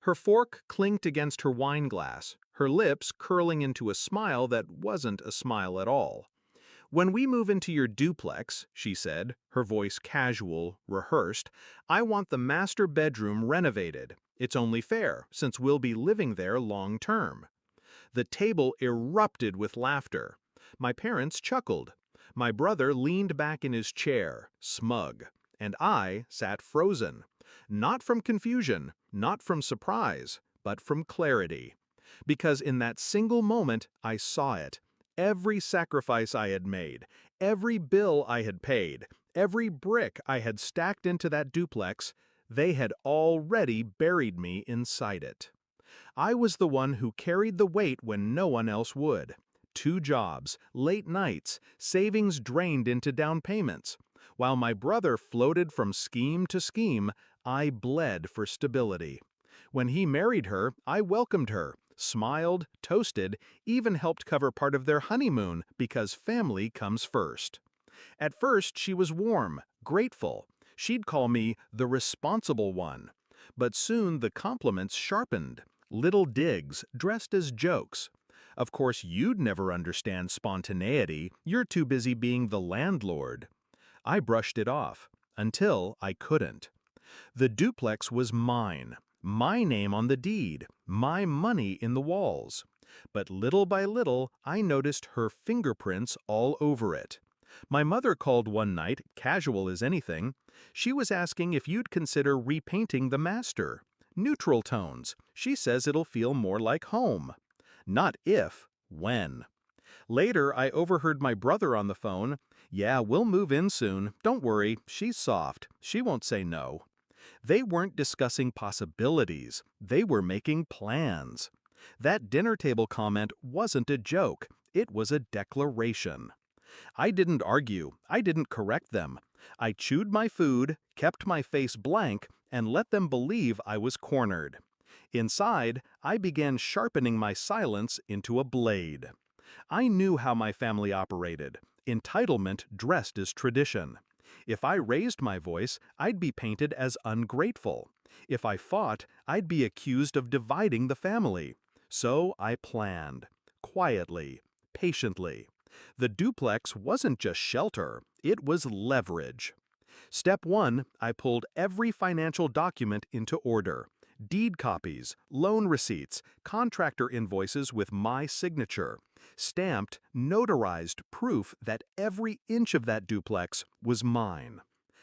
Her fork clinked against her wine glass, her lips curling into a smile that wasn't a smile at all. "When we move into your duplex," she said, her voice casual, rehearsed, "I want the master bedroom renovated. It's only fair, since we'll be living there long term." The table erupted with laughter. My parents chuckled. My brother leaned back in his chair, smug, and I sat frozen. Not from confusion, not from surprise, but from clarity. Because in that single moment, I saw it. Every sacrifice I had made, every bill I had paid, every brick I had stacked into that duplex, they had already buried me inside it. I was the one who carried the weight when no one else would. 2 jobs, late nights, savings drained into down payments. While my brother floated from scheme to scheme, I bled for stability. When he married her, I welcomed her, smiled, toasted, even helped cover part of their honeymoon because family comes first. At first, she was warm, grateful. She'd call me the responsible one. But soon the compliments sharpened. Little digs, dressed as jokes. "Of course you'd never understand spontaneity, you're too busy being the landlord." I brushed it off, until I couldn't. The duplex was mine, my name on the deed, my money in the walls. But little by little, I noticed her fingerprints all over it. My mother called one night, casual as anything. She was asking if you'd consider repainting the master. Neutral tones. She says it'll feel more like home. Not if, when. Later, I overheard my brother on the phone. "Yeah, we'll move in soon. Don't worry, she's soft. She won't say no." They weren't discussing possibilities. They were making plans. That dinner table comment wasn't a joke. It was a declaration. I didn't argue. I didn't correct them. I chewed my food, kept my face blank, and let them believe I was cornered. Inside, I began sharpening my silence into a blade. I knew how my family operated. Entitlement dressed as tradition. If I raised my voice, I'd be painted as ungrateful. If I fought, I'd be accused of dividing the family. So I planned. Quietly. Patiently. The duplex wasn't just shelter, it was leverage. Step 1, I pulled every financial document into order. Deed copies, loan receipts, contractor invoices with my signature. Stamped, notarized proof that every inch of that duplex was mine.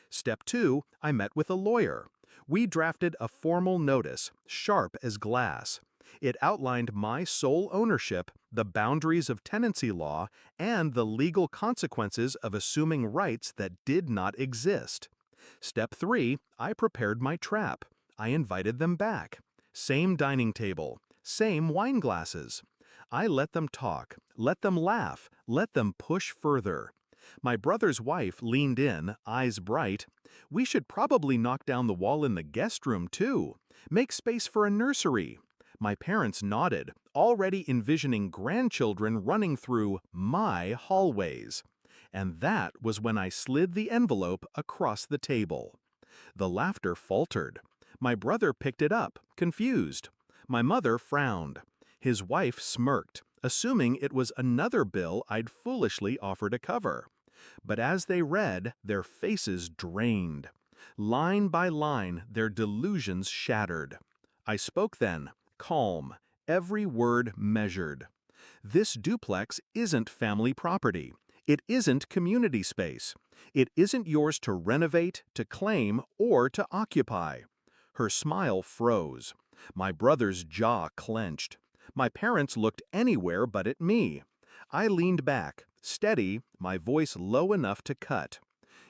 Step 2, I met with a lawyer. We drafted a formal notice, sharp as glass. It outlined my sole ownership, the boundaries of tenancy law, and the legal consequences of assuming rights that did not exist. Step 3, I prepared my trap. I invited them back. Same dining table, same wine glasses. I let them talk, let them laugh, let them push further. My brother's wife leaned in, eyes bright. "We should probably knock down the wall in the guest room, too. Make space for a nursery." My parents nodded, already envisioning grandchildren running through my hallways. And that was when I slid the envelope across the table. The laughter faltered. My brother picked it up, confused. My mother frowned. His wife smirked, assuming it was another bill I'd foolishly offered to cover. But as they read, their faces drained. Line by line, their delusions shattered. I spoke then, calm, every word measured. This duplex isn't family property. It isn't community space. It isn't yours to renovate, to claim, or to occupy. Her smile froze. My brother's jaw clenched. My parents looked anywhere but at me. I leaned back, steady, my voice low enough to cut.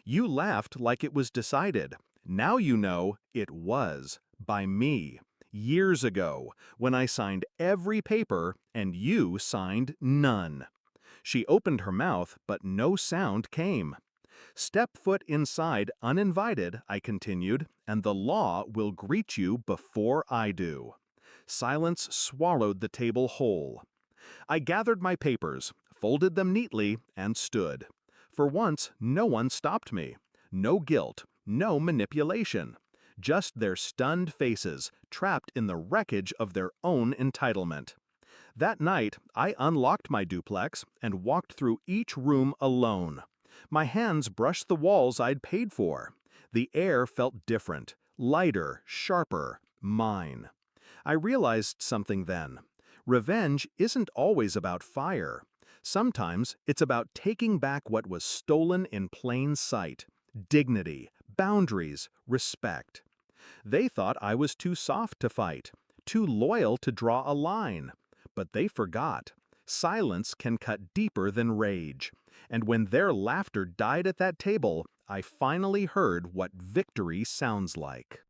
"You laughed like it was decided. Now you know it was, by me. Years ago, when I signed every paper and you signed none." She opened her mouth, but no sound came. "Step foot inside uninvited," I continued, "and the law will greet you before I do." Silence swallowed the table whole. I gathered my papers, folded them neatly, and stood. For once, no one stopped me. No guilt, no manipulation. just their stunned faces, trapped in the wreckage of their own entitlement. That night, I unlocked my duplex and walked through each room alone. My hands brushed the walls I'd paid for. The air felt different, lighter, sharper, mine. I realized something then. Revenge isn't always about fire. Sometimes it's about taking back what was stolen in plain sight. Dignity, boundaries, respect. They thought I was too soft to fight, too loyal to draw a line. But they forgot. Silence can cut deeper than rage. And when their laughter died at that table, I finally heard what victory sounds like.